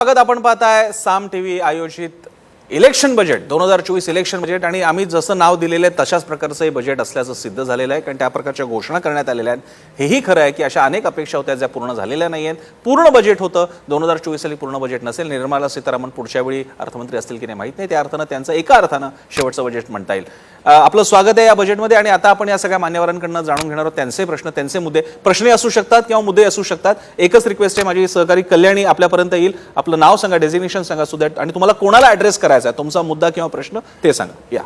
स्वागत. आपण पाहताय साम टीव्ही आयोजित इलेक्शन बजेट 2024 इलेक्शन बजेट. आणि आम्ही जसं नाव दिलेलं आहे तशाच प्रकारचं हे बजेट असल्याचं सिद्ध झालेलं आहे, कारण त्या प्रकारच्या घोषणा करण्यात आलेल्या आहेत. हेही खरं आहे की अशा अनेक अपेक्षा होत्या ज्या पूर्ण झालेल्या नाही आहेत. पूर्ण बजेट होतं 2024 साली, पूर्ण बजेट नसेल. निर्मला सीतारामन पुढच्या वेळी अर्थमंत्री असतील की नाही माहीत नाही. त्या अर्थानं त्यांचं एका अर्थानं शेवटचं बजेट म्हणता येईल. आपलं स्वागत आहे या बजेटमध्ये. आणि आता आपण या सगळ्या मान्यवरांकडून जाणून घेणार आहोत त्यांचे प्रश्न, त्यांचे मुद्दे. प्रश्न असू शकतात किंवा मुद्दे असू शकतात. एकच रिक्वेस्ट आहे माझी, सहकारी कल्याणी आपल्यापर्यंत येईल. आपलं नाव सांगा, डेझिग्नेशन सांगा, सो दॅट, आणि तुम्हाला कोणाला ऍड्रेस करायचा आहे, तुमचा मुद्दा किंवा प्रश्न ते सांगा. या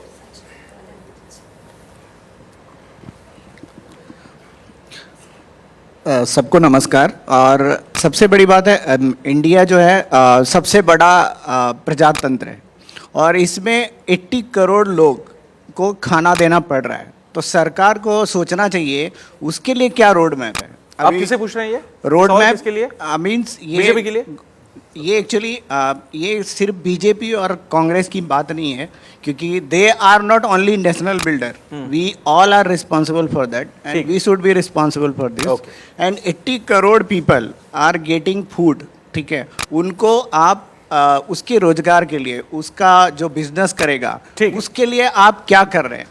सबको नमस्कार. और सबसे बड़ी बात है, इंडिया जो है सबसे बड़ा प्रजातंत्र है और इसमें 80 करोड़ लोग को खाना देना पड़ रहा है. तो सरकार को सोचना चाहिए उसके लिए क्या रोड मैप है. आप किसे पूछ रहे हैं? ये रोड मैप के लिए मीन्स बीजेपी के लिए ये एक्चुअली ये सिर्फ बीजेपी और कांग्रेस की बात नहीं है, क्योंकि they are not only national builder. We all are responsible for that and we should be responsible for this. And 80 crore people are getting food. ठीक है, उनको आप उसके रोजगार के लिए, उसका जो बिजनेस करेगा उसके लिए आप क्या कर रहे हैं.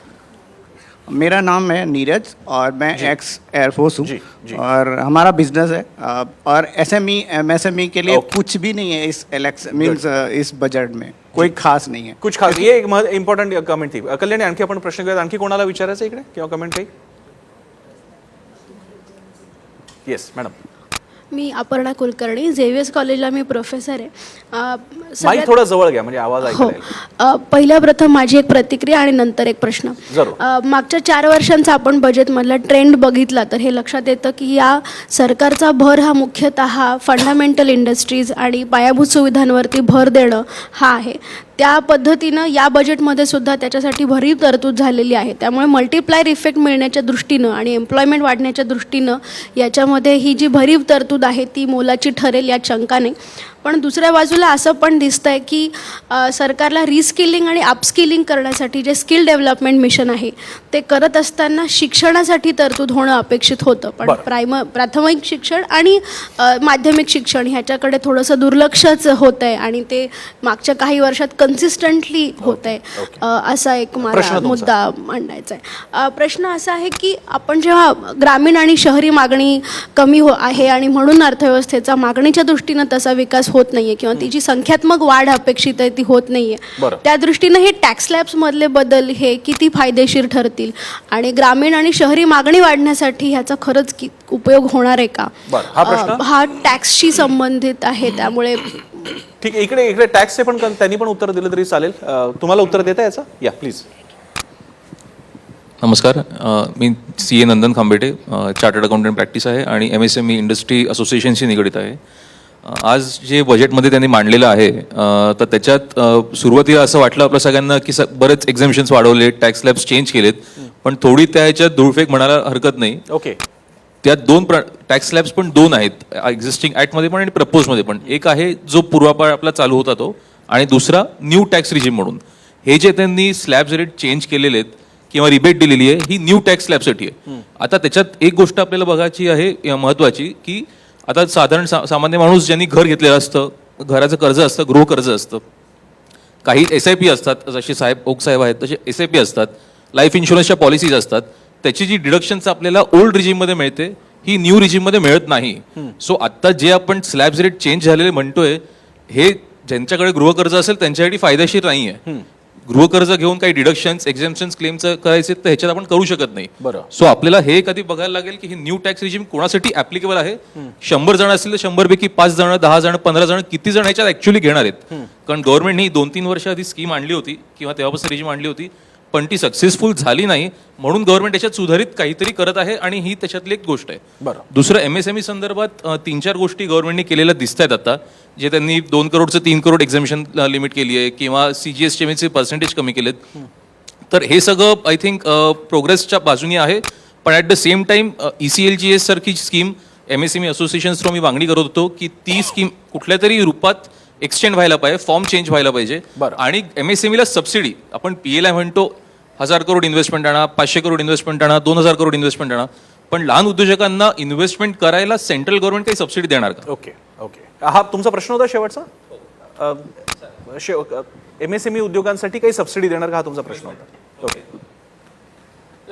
मेरा नाम है नीरज और मैं एक्स एयरफोर्स हूँ और हमारा बिजनेस है. और एसएमई एमएसएमई के लिए कुछ भी नहीं है इस इलेक्शन मीन्स इस बजट में कोई खास नहीं है. कुछ खास. ये एक इम्पॉर्टंट कमेंट थी. कल्याणी, आणखी आपण प्रश्न घेऊयात. आणखी कोणाला विचारायचं इकडे किंवा कमेंट काही? Yes madam. मी अपर्णा कुलकर्णी, झेवियर्स कॉलेजला मी प्रोफेसर आहे. माईक थोडं जवळ घ्या म्हणजे आवाज ऐकायला येईल. पहिल्या प्रथम माझी एक प्रतिक्रिया आणि नंतर एक प्रश्न. मागच्या 4 वर्षांचा आपण बजेटमधला ट्रेंड बघितला तर हे लक्षात येतं की या सरकारचा भर हा मुख्यतः फंडामेंटल इंडस्ट्रीज आणि पायाभूत सुविधांवरती भर देणं हा आहे. त्या पद्धतीनं या बजेटमध्ये सुद्धा त्याच्यासाठी भरीव तरतूद झालेली आहे. त्यामुळे मल्टिप्लायर इफेक्ट मिळण्याच्या दृष्टीनं आणि एम्प्लॉयमेंट वाढण्याच्या दृष्टीनं याच्यामध्ये ही जी भरीव तरतूद आहे ती मोलाची ठरेल यात शंका नाही. पण दुसऱ्या बाजूला असं पण दिसतं आहे की सरकारला रिस्किलिंग आणि अपस्किलिंग करण्यासाठी जे स्किल डेव्हलपमेंट मिशन आहे ते करत असताना शिक्षणासाठी तरतूद होणं अपेक्षित होतं. पण प्राथमिक शिक्षण आणि माध्यमिक शिक्षण ह्याच्याकडे थोडंसं दुर्लक्षच होतं आहे आणि ते मागच्या काही वर्षात कन्सिस्टंटली होत आहे. असा एक मला मुद्दा मांडायचा आहे. प्रश्न असा आहे की आपण जेव्हा ग्रामीण आणि शहरी मागणी कमी आहे आणि म्हणून अर्थव्यवस्थेचा मागणीच्या दृष्टीनं तसा विकास होत नाहीये किंवा ती जी संख्यात्मक वाढ अपेक्षित आहे ती होत नाहीये, त्या दृष्टीनं हे टॅक्स स्लॅब्स मधले बदल हे किती फायदेशीर ठरतील आणि ग्रामीण आणि शहरी मागणी वाढण्यासाठी ह्याचा खरंच उपयोग होणार आहे का, हा टॅक्सशी संबंधित आहे. त्यामुळे ठीक आहे, इकडे टॅक्सचे पण त्यांनी पण उत्तर दिलं तरी चालेल. तुम्हाला उत्तर देता याचं? या प्लीज. नमस्कार, मी CA Nandan Khambete, chartered accountant practice आहे आणि MSME इंडस्ट्री असोसिएशनशी निगडीत आहे. आज जे बजेटमध्ये त्यांनी मांडलेलं आहे तर त्याच्यात सुरुवातीला असं वाटलं आपल्या सगळ्यांना की बरेच एक्झाम्शन्स वाढवले, टॅक्स स्लॅब्स चेंज केलेत, पण थोडी त्या ह्याच्यात धूळफेक म्हणायला हरकत नाही. ओके, त्यात दोन टॅक्स स्लॅब्स पण दोन आहेत एक्झिस्टिंग ॲक्टमध्ये पण आणि प्रपोजमध्ये पण. एक आहे जो पूर्वापार आपला चालू होता तो, आणि दुसरा न्यू टॅक्स रिजिम म्हणून. हे जे त्यांनी स्लॅब्स रेट चेंज केलेले आहेत किंवा रिबेट दिलेली आहे ही न्यू टॅक्स स्लॅबसाठी आहे. आता त्याच्यात एक गोष्ट आपल्याला बघायची आहे महत्त्वाची, की आता साधारण सामान्य माणूस ज्यांनी घर घेतलेलं असतं, घराचं कर्ज असतं, गृहकर्ज असतं, काही SIP असतात, जसे ओक साहेब आहेत तसे SIP असतात, लाईफ इन्शुरन्सच्या पॉलिसीज असतात, त्याची जी डिडक्शन्स आपल्याला ओल्ड रिजिममध्ये मिळते ही न्यू रिजिममध्ये मिळत नाही. सो आत्ता जे आपण स्लॅब्स रेट चेंज झालेले म्हणतोय हे ज्यांच्याकडे गृहकर्ज असेल त्यांच्यासाठी फायदेशीर नाही आहे. गृहकर्ज घेऊन काही डिडक्शन्स एक्झाम्शन्स क्लेमचं करायचे तर ह्याच्यात आपण करू शकत नाही. सो आपल्याला हे कधी बघायला लागेल की ही न्यू टॅक्स रिजिम कोणासाठी ऍप्लिकेबल आहे. 100 जण असतील तर 100 पैकी 5 जण, 10 जण, 15 जण किती जण ह्याच्यात ऍक्च्युअली घेणार आहेत. कारण गव्हर्नमेंट ही 2-3 वर्ष आधी स्कीम आणली होती किंवा तेव्हापासून रिजिम आणली होती, पण ती सक्सेसफुल झाली नाही. म्हणून गव्हर्नमेंट याच्यात सुधारित काहीतरी करत आहे आणि ही त्याच्यातली एक गोष्ट आहे. दुसरं MSME संदर्भात 3-4 गोष्टी गव्हर्नमेंटने केलेल्या दिसत आहेत आता, जे त्यांनी 2 करोडचं 3 करोड एक्झाम्शन लिमिट केली आहे किंवा CGSTचे पर्सेंटेज कमी केलेत. तर हे सगळं आय थिंक प्रोग्रेसच्या बाजूनी आहे. पण at the same time ECLGS सारखी स्कीम MSME असोसिएशन थ्रू मी मागणी करत होतो की ती स्कीम कुठल्या तरी रूपात एक्सटेंड व्हायला पाहिजे, फॉर्म चेंज व्हायला पाहिजे. आणि MSMEला सबसिडी, आपण PLI म्हणतो 1000 करोड इन्व्हेस्टमेंट आणा, 500 करोड इन्व्हेस्टमेंट आणा, 2000 करोड इन्व्हेस्टमेंट आणा, पण लहान उद्योजकांना इन्व्हेस्टमेंट करायला सेंट्रल गव्हर्नमेंट काही सबसिडी देणार का? ओके ओके, हा तुमचा प्रश्न होता शेवटचा. MSME उद्योगांसाठी काही सबसिडी देणार का, हा तुमचा प्रश्न होता. ओके.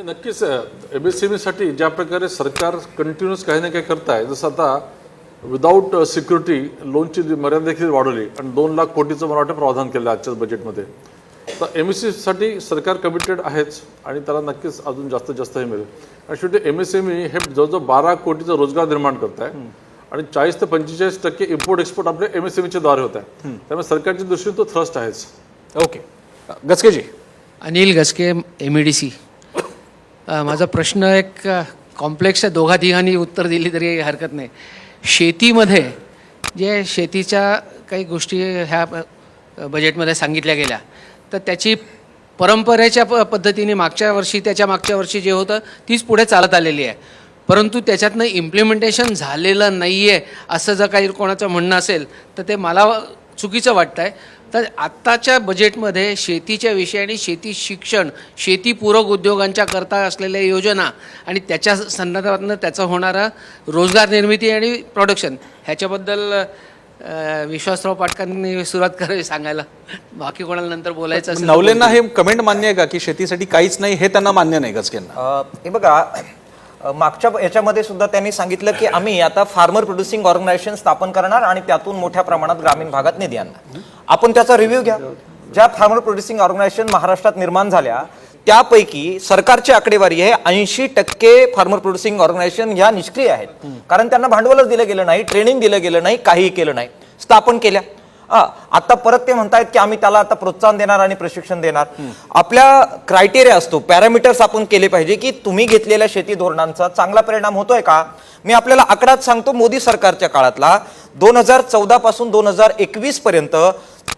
नक्कीच MSMEसाठी ज्या प्रकारे सरकार कंटिन्युअस काही ना काही करत आहे, जसं आता विदाऊट सिक्युरिटी लोनची मर्यादा देखील वाढवली आणि 2 लाख कोटीचं मला वाटतं प्रावधान केलं आजच्या बजेटमध्ये. तर MSMEसाठी सरकार कमिटेड आहेच आणि त्याला नक्कीच अजून जास्तीत जास्त हे मिळेल. आणि शेवटी MSME हे जवळजवळ 12 कोटीचा रोजगार निर्माण करत आहे आणि 40 ते 45% इम्पोर्ट एक्सपोर्ट आपले MSMEच्या द्वारे होत आहे. त्यामुळे सरकारच्या दृष्टीने तो थ्रस्ट आहेच. ओके. गचकेजी. अनिल गसके MEDC. माझा प्रश्न एक कॉम्प्लेक्स आहे, दोघा तिघांनी उत्तर दिली तरी हरकत नाही. शेतीमध्ये जे शेतीच्या काही गोष्टी ह्या बजेटमध्ये सांगितल्या गेल्या, तर त्याची परंपरेच्या पद्धतीने मागच्या वर्षी त्याच्या मागच्या वर्षी जे होतं तीच पुढे चालत आलेली आहे. परंतु त्याच्यातनं इम्प्लिमेंटेशन झालेलं नाही आहे असं जर काही कोणाचं म्हणणं असेल तर ते मला चुकीचं वाटतं आहे. तर आत्ताच्या बजेटमध्ये शेतीच्या विषयाने शेती शिक्षण, शेतीपूरक उद्योगांच्या करता असलेल्या योजना आणि त्याच्या संदर्भातनं त्याचं होणारं रोजगार निर्मिती आणि प्रोडक्शन ह्याच्याबद्दल विश्वासराव पाटकांनी सुरुवात करावी सांगायला. बाकी कोणाला नंतर बोलायचं असेल. नवलेंना हे कमेंट मान्य आहे का की शेतीसाठी काहीच नाही, हे त्यांना मान्य नाही गचकेंना? हे बघा, मागच्या याच्यामध्ये सुद्धा त्यांनी सांगितलं की आम्ही आता फार्मर प्रोड्युसिंग ऑर्गनायझेशन स्थापन करणार आणि त्यातून मोठ्या प्रमाणात ग्रामीण भागात निधी आणणार. आपण त्याचा रिव्ह्यू घ्या. ज्या फार्मर प्रोड्युसिंग ऑर्गनायझेशन महाराष्ट्रात निर्माण झाल्या त्यापैकी सरकारची आकडेवारी आहे 80% फार्मर प्रोड्युसिंग ऑर्गनायझेशन ह्या निष्क्रिय आहेत. कारण त्यांना भांडवलच दिलं गेलं नाही, ट्रेनिंग दिलं गेलं नाही, काहीही केलं नाही. स्थापन केल्या, आता परत ते म्हणतायत की आम्ही त्याला आता प्रोत्साहन देणार आणि प्रशिक्षण देणार. आपल्या क्रायटेरिया असतो, पॅरामीटर्स आपण केले पाहिजे की तुम्ही घेतलेल्या शेती धोरणांचा चांगला परिणाम होतोय का. मी आपल्याला आकडाच सांगतो. मोदी सरकारच्या काळातला 2014 पासून 2021 पर्यंत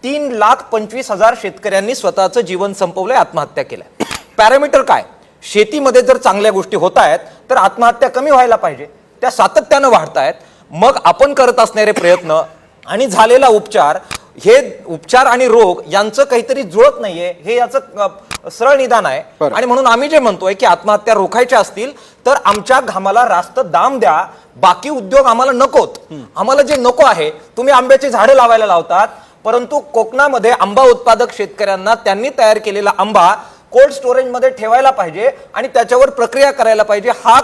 3,25,000 शेतकऱ्यांनी स्वतःचं जीवन संपवलंय, आत्महत्या केल्या. पॅरामीटर काय? शेतीमध्ये जर चांगल्या गोष्टी होत आहेत तर आत्महत्या कमी व्हायला पाहिजे, त्या सातत्यानं वाढतायत. मग आपण करत असणारे प्रयत्न आणि झालेला उपचार, हे उपचार आणि रोग यांचं काहीतरी जुळत नाहीये, हे याचं सरळ निदान आहे. आणि म्हणून आम्ही जे म्हणतोय की आत्महत्या रोखायच्या असतील तर आमच्या घामाला रास्त दाम द्या. बाकी उद्योग आम्हाला नकोत. आम्हाला जे नको आहे, तुम्ही आंब्याची झाडं लावायला लावतात, परंतु कोकणामध्ये आंबा उत्पादक शेतकऱ्यांना त्यांनी तयार केलेला आंबा कोल्ड स्टोरेज मध्ये ठेवायला पाहिजे आणि त्याच्यावर प्रक्रिया करायला पाहिजे. हा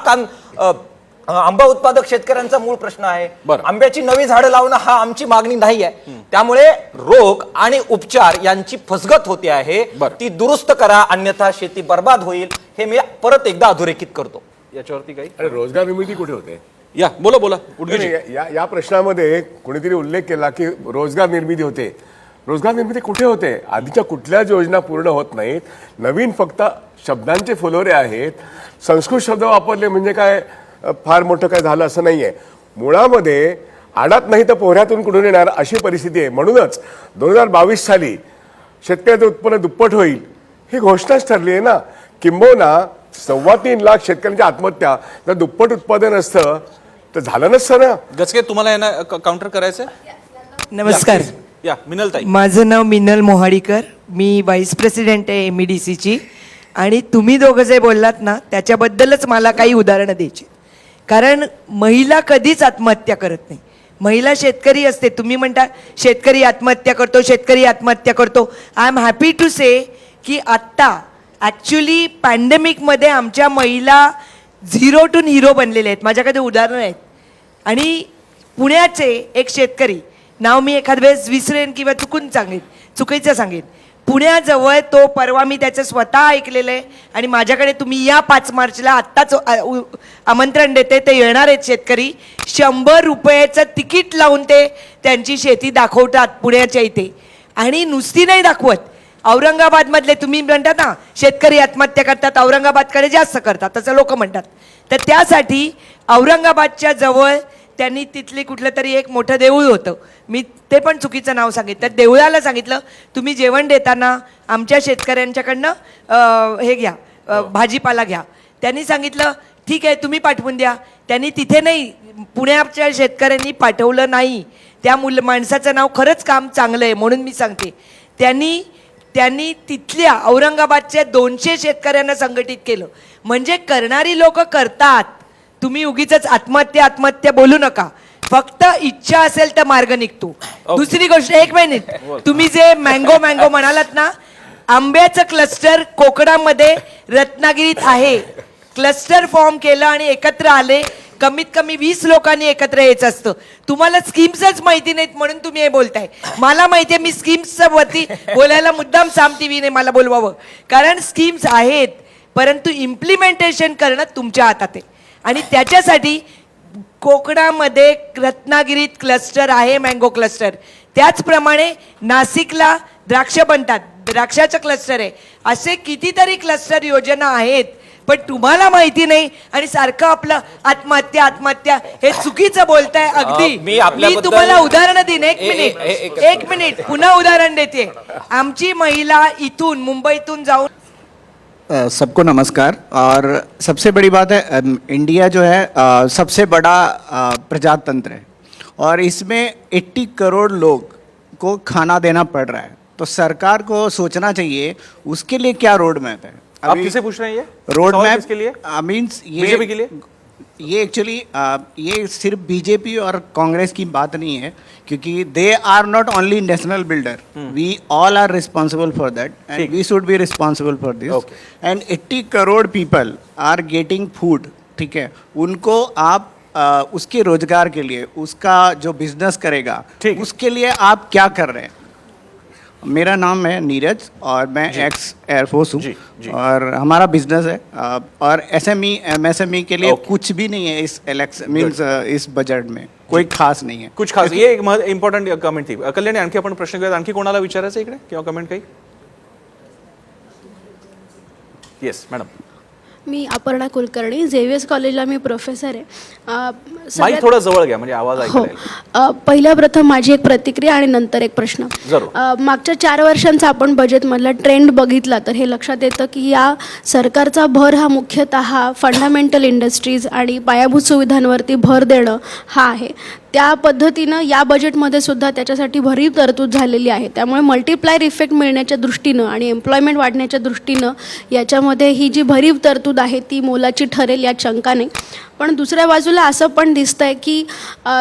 आंबा उत्पादक शेतकऱ्यांचा मूळ प्रश्न आहे. आंब्याची नवी झाडं लावणं हा आमची मागणी नाही आहे. त्यामुळे रोग आणि उपचार यांची फसगत होते आहे, ती दुरुस्त करा, अन्यथा शेती बर्बाद होईल. हे मी परत एकदा अधोरेखित करतो. याच्यावरती काही अरे रोजगार निर्मिती कुठे होते? या बोला या प्रश्नामध्ये कोणीतरी उल्लेख केला की रोजगार निर्मिती होते. रोजगार निर्मिती कुठे होते? आधीच्या कुठल्याच योजना पूर्ण होत नाहीत. नवीन फक्त शब्दांचे फुलोरे आहेत. संस्कृत शब्द वापरले म्हणजे काय फार मोठं काय झालं असं नाहीये. मुळामध्ये आडात नाही तर पोहऱ्यातून कुठून येणार अशी परिस्थिती आहे. म्हणूनच 2022 साली शेतकऱ्याचं उत्पन्न दुप्पट होईल ही घोषणाच ठरली आहे ना. किंबहुना 3.25 लाख शेतकऱ्यांची आत्महत्या जर दुप्पट उत्पादन असतं तर झालं नसतं ना. गचके, तुम्हाला यांना काउंटर करायचंय? नमस्कार. या मिनलताई. माझं नाव मिनल मोहाडीकर, मी व्हाईस प्रेसिडेंट आहे MEDCची. आणि तुम्ही दोघं जे बोललात ना त्याच्याबद्दलच मला काही उदाहरणं द्यायची. कारण महिला कधीच आत्महत्या करत नाही. महिला शेतकरी असते. तुम्ही म्हणता शेतकरी आत्महत्या करतो, शेतकरी आत्महत्या करतो. आय एम हॅपी टू से की आत्ता ॲक्च्युली पॅन्डेमिकमध्ये आमच्या महिला 0 to हीरो बनलेल्या आहेत. माझ्याकडे उदाहरणं आहेत. आणि पुण्याचे एक शेतकरी, नाव मी एखाद वेळेस विसरेन किंवा चुकीचं सांगेन. पुण्याजवळ तो परवा मी त्याचं स्वतः ऐकलेलं आहे आणि माझ्याकडे तुम्ही या 5 मार्चला आत्ताच आमंत्रण देते. ते येणार आहेत शेतकरी. 100 रुपयाचं तिकीट लावून ते त्यांची शेती दाखवतात पुण्याच्या इथे. आणि नुसती नाही दाखवत, औरंगाबादमधले तुम्ही म्हणतात ना शेतकरी आत्महत्या करतात, औरंगाबादकडे जास्त करतात असं लोक म्हणतात. तर त्यासाठी औरंगाबादच्या जवळ त्यांनी तिथली कुठलं तरी एक मोठं देऊळ होतं, मी ते पण चुकीचं नाव सांगितलं. तर देवळाला सांगितलं तुम्ही जेवण देताना आमच्या शेतकऱ्यांच्याकडनं हे घ्या, भाजीपाला घ्या. त्यांनी सांगितलं ठीक आहे तुम्ही पाठवून द्या. त्यांनी तिथे नाही, पुण्याच्या शेतकऱ्यांनी पाठवलं नाही. त्या माणसाचं नाव खरंच काम चांगलं आहे म्हणून मी सांगते. त्यांनी तिथल्या औरंगाबादच्या 200 शेतकऱ्यांना संघटित केलं. म्हणजे करणारी लोक करतात. तुम्ही उगीच आत्महत्या बोलू नका. फक्त इच्छा असेल तर मार्ग निघतो. दुसरी गोष्ट, एक मिनिट, तुम्ही जे मँगो म्हणालात ना, आंब्याचं क्लस्टर कोकणामध्ये रत्नागिरीत आहे. क्लस्टर फॉर्म केलं आणि एकत्र आले, कमीत कमी 20 लोकांनी एकत्र यायचं असतं. तुम्हाला स्कीम्सच माहिती नाहीत म्हणून तुम्ही हे बोलताय. मला माहिती आहे, मी स्कीम्सच्या वरती बोलायला मुद्दाम साम टीव्हीने मला बोलवावं, कारण स्कीम्स आहेत, परंतु इम्प्लिमेंटेशन करणं तुमच्या हातात आहे. आणि त्याच्यासाठी कोकणामध्ये रत्नागिरीत क्लस्टर आहे, मँगो क्लस्टर. त्याचप्रमाणे नाशिकला द्राक्ष बनतात, द्राक्षाचं क्लस्टर आहे. असे कितीतरी क्लस्टर योजना आहेत, पण तुम्हाला माहिती नाही आणि सारखं आपलं आत्महत्या हे चुकीचं बोलताय. अगदी मी आपल्याबद्दल- तुम्हाला उदाहरण देईन. एक मिनिट पुन्हा उदाहरण देते. आमची महिला इथून मुंबईतून जाऊन सबको नमस्कार. और सबसे बड़ी बात है, इंडिया जो है सबसे बड़ा प्रजातंत्र है और इसमें 80 करोड़ लोग को खाना देना पड़ रहा है. तो सरकार को सोचना चाहिए उसके लिए क्या रोड मैप है. आप किसे पूछ रहे हैं? ये रोड सवाल मैप किसके लिए? मीन्स बीजेपी के लिए? ये एक्चुअली ये सिर्फ बीजेपी और कांग्रेस की बात नहीं है, क्योंकि they are not only national builder. We all are responsible for that and we should be responsible for this. And 80 crore people are getting food. ठीक है, उनको आप उसके रोजगार के लिए, उसका जो बिजनेस करेगा उसके लिए आप क्या कर रहे हैं. मेरा नाम है नीरज और मैं एक्स एयरफोर्स हूँ और हमारा बिजनेस है. और एसएमई एमएसएमई के लिए कुछ भी नहीं है इस इलेक्शन मीन्स इस बजट में कोई खास नाही आहे. कुछ खास, ये एक इम्पॉर्टंट कमेंट थी. कल्याणी, आणखी आपण प्रश्न घेऊयात. आणखी कोणाला विचारायचं इकडे किंवा कमेंट काही? Yes madam. मी अपर्णा कुलकर्णी, झेवियर्स कॉलेजला मी प्रोफेसर आहे. माईक थोडं जवळ घ्या म्हणजे आवाज ऐकायला येईल. पहिल्या प्रथम माझी एक प्रतिक्रिया आणि नंतर एक प्रश्न. मागच्या 4 वर्षांचा आपण बजेटमधला ट्रेंड बघितला तर हे लक्षात येतं की या सरकारचा भर हा मुख्यतः फंडामेंटल इंडस्ट्रीज आणि पायाभूत सुविधांवरती भर देणं हा आहे. त्या पद्धतीनं या बजेटमध्ये सुद्धा त्याच्यासाठी भरीव तरतूद झालेली आहे. त्यामुळे मल्टिप्लायर इफेक्ट मिळण्याच्या दृष्टीनं आणि एम्प्लॉयमेंट वाढण्याच्या दृष्टीनं याच्यामध्ये ही जी भरीव तरतूद आहे ती मोलाची ठरेल यात शंका नाही. पण दुसऱ्या बाजूला असं पण दिसतंय की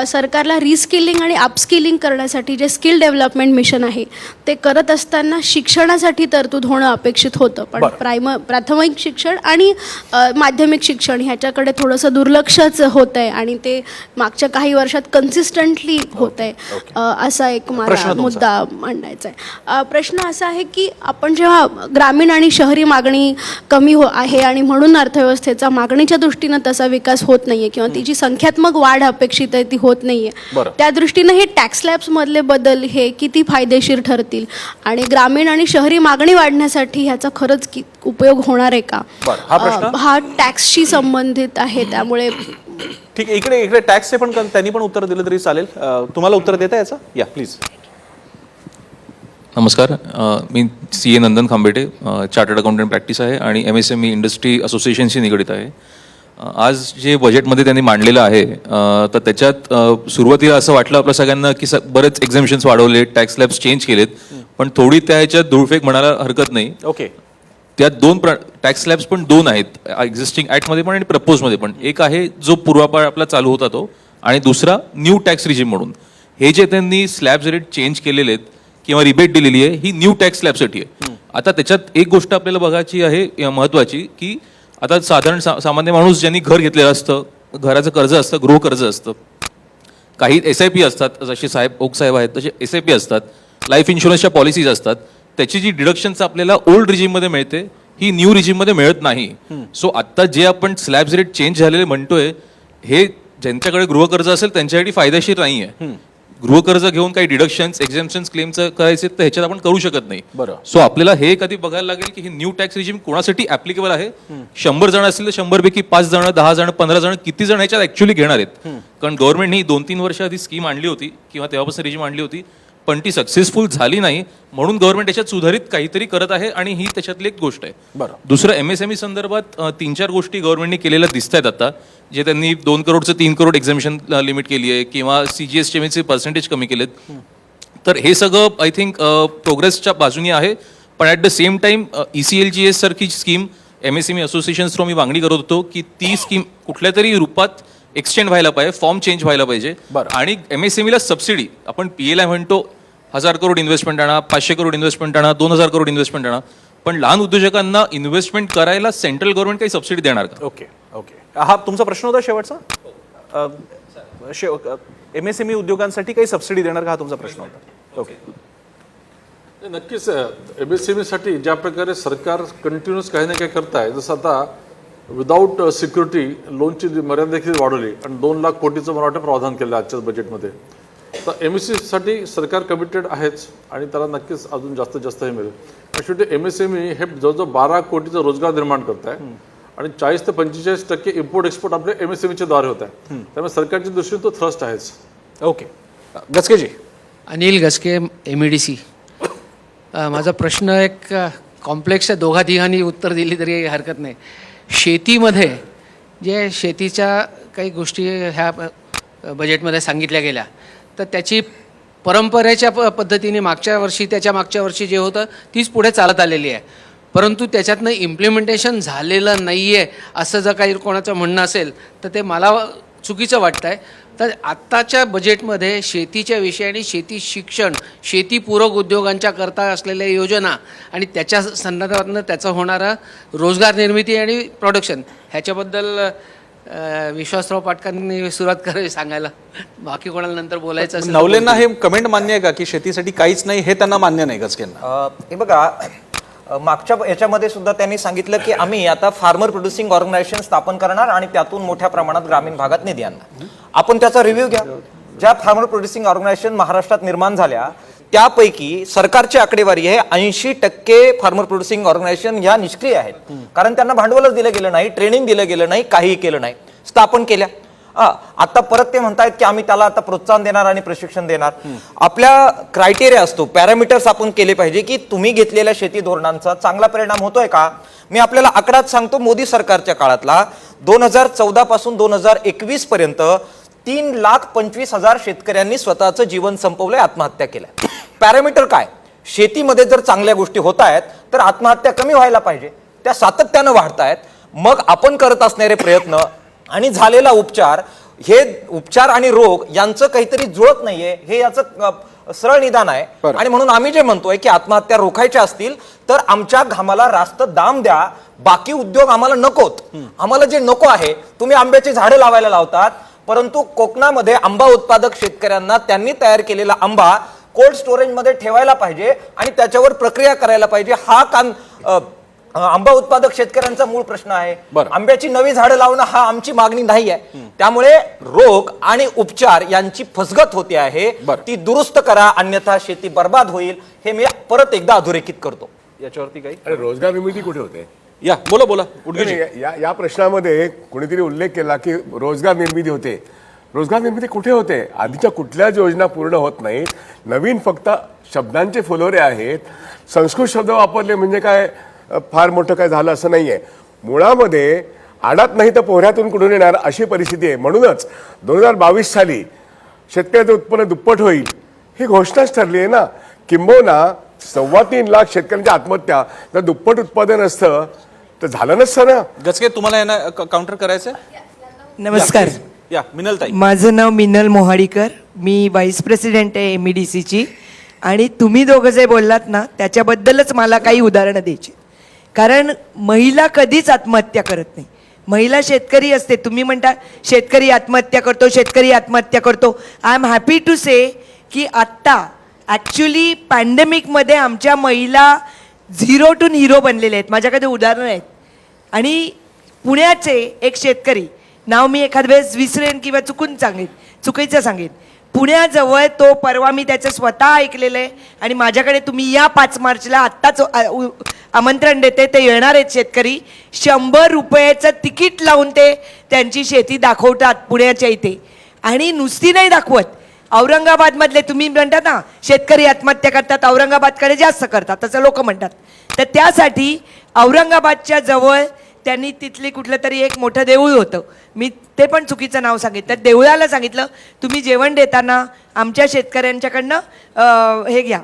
सरकारला रिस्किलिंग आणि अपस्किलिंग करण्यासाठी जे स्किल डेव्हलपमेंट मिशन आहे ते करत असताना शिक्षणासाठी तरतूद होणं अपेक्षित होतं. पण प्राथमिक शिक्षण आणि माध्यमिक शिक्षण ह्याच्याकडे थोडंसं दुर्लक्षच होतं आहे आणि ते मागच्या काही वर्षात कन्सिस्टंटली होत आहे. असा एक मला मुद्दा मांडायचा आहे. प्रश्न असा आहे की आपण जेव्हा ग्रामीण आणि शहरी मागणी कमी आहे आणि म्हणून अर्थव्यवस्थेचा मागणीच्या दृष्टीनं तसा विकास होत नाहीये किंवा ती जी संख्यात्मक वाढ अपेक्षित आहे ती होत नाहीये, त्या दृष्टीनं हे टॅक्स स्लॅब्स मधले बदल हे किती फायदेशीर ठरतील आणि ग्रामीण आणि शहरी मागणी वाढण्यासाठी ह्याचा खरंच उपयोग होणार आहे का, हा टॅक्सशी संबंधित आहे. त्यामुळे ठीक आहे, इकडे टॅक्सचे पण त्यांनी पण उत्तर दिलं तरी चालेल. तुम्हाला उत्तर देता याचं? या प्लीज. नमस्कार, मी CA Nandan Khambete, chartered accountant practice आहे आणि MSME इंडस्ट्री असोसिएशनशी निगडीत आहे. आज जे बजेटमध्ये त्यांनी मांडलेलं आहे तर त्याच्यात सुरुवातीला असं वाटलं आपल्या सगळ्यांना की बरेच एक्झाम्शन्स वाढवले, टॅक्स स्लॅब्स चेंज केलेत, पण थोडी त्या ह्याच्यात धूळफेक म्हणायला हरकत नाही. ओके, त्यात टॅक्स स्लॅब्स पण 2 आहेत एक्झिस्टिंग ऍक्टमध्ये पण आणि प्रपोजमध्ये पण. एक आहे जो पूर्वापार आपला चालू होता तो, आणि दुसरा न्यू टॅक्स रिजिम म्हणून. हे जे त्यांनी स्लॅब्स रेट चेंज केलेले आहेत किंवा रिबेट दिलेली आहे ही न्यू टॅक्स स्लॅबसाठी आहे. आता त्याच्यात एक गोष्ट आपल्याला बघायची आहे महत्वाची, की आता साधारण सामान्य माणूस ज्यांनी घर घेतलेलं असतं, घराचं कर्ज असतं, गृहकर्ज असतं, काही SIP असतात, जसे ओक साहेब आहेत तसे SIP असतात, लाईफ इन्शुरन्सच्या पॉलिसीज असतात, त्याची जी डिडक्शन्स आपल्याला ओल्ड रिजिममध्ये मिळते ही न्यू रिजिममध्ये मिळत नाही. सो आत्ता जे आपण स्लॅब्स रेट चेंज झालेले म्हणतोय हे ज्यांच्याकडे गृहकर्ज असेल त्यांच्यासाठी फायदेशीर नाही आहे. गृहकर्ज घेऊन काही डिडक्शन्स एक्झाम्शन्स क्लेम्स करायचे तर ह्याच्यात आपण करू शकत नाही. सो आपल्याला हे कधी बघायला लागेल की हे न्यू टॅक्स रिजिम कोणासाठी ऍप्लिकेबल आहे. 100 जण असतील तर 100 पैकी 5 जण, 10 जण, 15 जण, किती जण ह्याच्यात ऍक्च्युअली घेणार आहेत. कारण गव्हर्नमेंट ही 2-3 वर्ष आधी स्कीम आणली होती किंवा तेव्हापासून रिजिम आणली होती, पण ती सक्सेसफुल झाली नाही, म्हणून गव्हर्नमेंट याच्यात सुधारित काहीतरी करत आहे आणि ही त्याच्यातली एक गोष्ट आहे. दुसरं MSME संदर्भात 3-4 गोष्टी गव्हर्नमेंटने केलेल्या दिसत आहेत आता, जे त्यांनी 2 करोडचं 3 करोड एक्झामिशन लिमिट केली आहे किंवा CGSTचे पर्सेंटेज कमी केलेत. तर हे सगळं आय थिंक प्रोग्रेसच्या बाजूनी आहे. पण at the same time ECLGS सारखी स्कीम MSME असोसिएशन थ्रू मी मागणी करत होतो की ती स्कीम कुठल्या तरी रूपात एक्सटेंड व्हायला पाहिजे, फॉर्म चेंज व्हायला पाहिजे. बरं. आणि MSME ला सबसिडी, आपण PLI म्हणतो 1000 करोड इन्व्हेस्टमेंट आणा, 500 करोड इन्व्हेस्टमेंट आणा, 2000 करोड इन्व्हेस्टमेंट आणा, पण लहान उद्योजकांना इन्व्हेस्टमेंट करायला सेंट्रल गव्हर्नमेंट काही सबसिडी देणार का? ओके ओके हा तुमचा प्रश्न होता शेवटचा. MSME उद्योगांसाठी काही सबसिडी देणार का, हा तुमचा प्रश्न होता. ओके. नक्कीच MSME साठी ज्या प्रकारे सरकार कंटिन्युअस काही ना काही करताय, जसं आता विदाऊट सिक्युरिटी लोनची मर्यादा देखील वाढवली आणि 2 लाख कोटीचं मला वाटतं प्रावधान केलं आजच्याच बजेटमध्ये. तर MSME साठी सरकार कमिटेड आहेच आणि त्याला नक्कीच अजून जास्तीत जास्त हे मिळेल. आणि शेवटी MSME हे जवळजवळ 12 कोटीचा रोजगार निर्माण करत आहे आणि 40 ते 45% इम्पोर्ट एक्सपोर्ट आपले MSME द्वारे होत आहे. त्यामुळे सरकारच्या दृष्टीने तो थ्रस्ट आहेच. ओके. गचकेजी. अनिल गसके, MEDC. माझा प्रश्न एक कॉम्प्लेक्स आहे, दोघा तिघांनी उत्तर दिली तरी हरकत नाही. शेतीमध्ये जे शेतीच्या काही गोष्टी ह्या बजेटमध्ये सांगितल्या गेल्या, तर त्याची परंपरेच्या पद्धतीने मागच्या वर्षी, त्याच्या मागच्या वर्षी जे होतं तीच पुढे चालत आलेली आहे. परंतु त्याच्यातनं इम्प्लिमेंटेशन झालेलं नाही आहे असं जर काही कोणाचं म्हणणं असेल तर ते मला चुकीचं वाटतं आहे. तर आत्ताच्या बजेटमध्ये शेतीच्या विषयाने शेती शिक्षण, शेतीपूरक उद्योगांच्या करता असलेल्या योजना आणि त्याच्या संदर्भातनं त्याचं होणारं रोजगार निर्मिती आणि प्रोडक्शन ह्याच्याबद्दल विश्वासराव पाटकांनी सुरुवात करावी सांगायला. बाकी कोणाला नंतर बोलायचं असेल. नवलेंना हे कमेंट मान्य आहे का की शेतीसाठी काहीच नाही, हे त्यांना मान्य नाही गचकेंना? हे बघा, मागच्या याच्यामध्ये सुद्धा त्यांनी सांगितलं की आम्ही आता फार्मर प्रोड्युसिंग ऑर्गनायझेशन स्थापन करणार आणि त्यातून मोठ्या प्रमाणात ग्रामीण भागात निधी आणणार. आपण त्याचा रिव्ह्यू घ्या. ज्या फार्मर प्रोड्युसिंग ऑर्गनायझेशन महाराष्ट्रात निर्माण झाल्या त्यापैकी सरकारची आकडेवारी आहे 80% फार्मर प्रोड्युसिंग ऑर्गनायझेशन ह्या निष्क्रिय आहेत. कारण त्यांना भांडवलच दिलं गेलं नाही, ट्रेनिंग दिलं गेलं नाही, काहीही केलं नाही. स्थापन केल्या, आता परत ते म्हणतायत की आम्ही त्याला आता प्रोत्साहन देणार आणि प्रशिक्षण देणार. आपल्या क्रायटेरिया असतो, पॅरामीटर्स आपण केले पाहिजे की तुम्ही घेतलेल्या शेती धोरणांचा चांगला परिणाम होतोय का. मी आपल्याला आकडाच सांगतो, मोदी सरकारच्या काळातला 2014 पासून 2021 पर्यंत 3,25,000 शेतकऱ्यांनी स्वतःचं जीवन संपवलंय, आत्महत्या केल्या. पॅरामीटर काय? शेतीमध्ये जर चांगल्या गोष्टी होत आहेत तर आत्महत्या कमी व्हायला पाहिजे, त्या सातत्यानं वाढतायत. मग आपण करत असणारे प्रयत्न आणि झालेला उपचार, हे उपचार आणि रोग यांचं काहीतरी जुळत नाहीये, हे याचं सरळ निदान आहे. आणि म्हणून आम्ही जे म्हणतोय की आत्महत्या रोखायच्या असतील तर आमच्या घामाला रास्त दाम द्या, बाकी उद्योग आम्हाला नकोत. आम्हाला जे नको आहे, तुम्ही आंब्याची झाडं लावायला लावतात, परंतु कोकणामध्ये आंबा उत्पादक शेतकऱ्यांना त्यांनी तयार केलेला आंबा कोल्ड स्टोरेज मध्ये ठेवायला पाहिजे आणि त्याच्यावर प्रक्रिया करायला पाहिजे. हा आंबा उत्पादक शेतकऱ्यांचा मूळ प्रश्न आहे. आंब्याची नवी झाडं लावणं हा आमची मागणी नाही आहे. त्यामुळे रोग आणि उपचार यांची फसगत होते आहे, ती दुरुस्त करा, अन्यथा शेती बर्बाद होईल. हे मी परत एकदा अधोरेखित करतो. याच्यावरती काही आणि रोजगार निर्मिती कुठे होते? या बोला. या प्रश्नामध्ये कुणीतरी उल्लेख केला की रोजगार निर्मिती होते. रोजगार निर्मिती कुठे होते? आधीच्या कुठल्याच योजना पूर्ण होत नाहीत. नवीन फक्त शब्दांचे फुलोरे आहेत. संस्कृत शब्द वापरले म्हणजे काय फार मोठं काय झालं असं नाहीये. मुळामध्ये आडात नाही तर पोहऱ्यातून कुठून येणार अशी परिस्थिती आहे. म्हणूनच 2022 साली शेतकऱ्याचं उत्पन्न दुप्पट होईल ही घोषणाच ठरली आहे ना. किंबहुना 3.25 लाख शेतकऱ्यांच्या आत्महत्या जर दुप्पट उत्पादन असतं तर झालं नसतं ना. गचके, तुम्हाला यांना काउंटर करायचंय? नमस्कार. या मिनलताई. माझं नाव मिनल मोहाडीकर, मी व्हाईस प्रेसिडेंट आहे MDCची. आणि तुम्ही दोघं जे बोललात ना त्याच्याबद्दलच मला काही उदाहरणं द्यायची. कारण महिला कधीच आत्महत्या करत नाही. महिला शेतकरी असते. तुम्ही म्हणता शेतकरी आत्महत्या करतो. आय एम हॅपी टू से की आत्ता ॲक्च्युली पॅन्डेमिकमध्ये आमच्या महिला 0 to हीरो बनलेल्या आहेत. माझ्याकडे उदाहरणं आहेत. आणि पुण्याचे एक शेतकरी, नाव मी एखाद वेळेस विसरेन किंवा चुकीचं सांगेन. पुण्याजवळ तो, परवा मी त्याचं स्वतः ऐकलेलं आहे आणि माझ्याकडे तुम्ही या 5 मार्चला आत्ताच आमंत्रण देते. ते येणार आहेत शेतकरी. 100 रुपयाचं तिकीट लावून ते त्यांची शेती दाखवतात पुण्याच्या इथे. आणि नुसती नाही दाखवत, औरंगाबादमधले तुम्ही म्हणतात ना शेतकरी आत्महत्या करतात, औरंगाबादकडे जास्त करतात असं लोक म्हणतात. तर त्यासाठी औरंगाबादच्या जवळ त्यांनी तिथली कुठलं तरी एक मोठं देऊळ होतं, मी ते पण चुकीचं नाव सांगितलं. तर देवळाला सांगितलं तुम्ही जेवण देताना आमच्या शेतकऱ्यांच्याकडनं हे घ्या,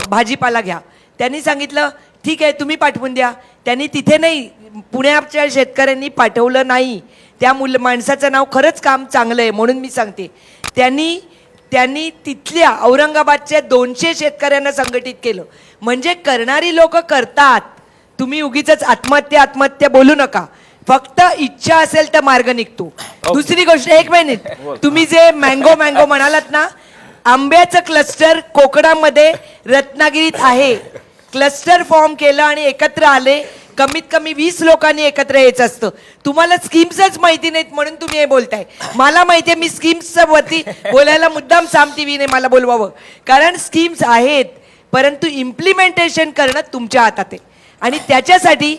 भाजीपाला घ्या. त्यांनी सांगितलं ठीक आहे तुम्ही पाठवून द्या. त्यांनी तिथे नाही, पुण्याच्या शेतकऱ्यांनी पाठवलं नाही. त्या माणसाचं नाव खरंच काम चांगलं आहे म्हणून मी सांगते. त्यांनी तिथल्या औरंगाबादच्या 200 शेतकऱ्यांना संघटित केलं. म्हणजे करणारी लोक करतात. तुम्ही उगीच आत्महत्या बोलू नका. फक्त इच्छा असेल तर मार्ग निघतो. दुसरी गोष्ट, एक मिनिट, तुम्ही जे मँगो म्हणालात ना, आंब्याचं क्लस्टर कोकणामध्ये रत्नागिरीत आहे. क्लस्टर फॉर्म केलं आणि एकत्र आले. कमीत कमी 20 लोकांनी एकत्र यायचं असतं. तुम्हाला स्कीम्सच माहिती नाहीत म्हणून तुम्ही हे बोलताय. मला माहिती आहे, मी स्कीम्सच्या वरती बोलायला मुद्दाम साम टीव्हीने मला बोलवावं, कारण स्कीम्स आहेत, परंतु इम्प्लिमेंटेशन करणं तुमच्या हातात आहे. आणि त्याच्यासाठी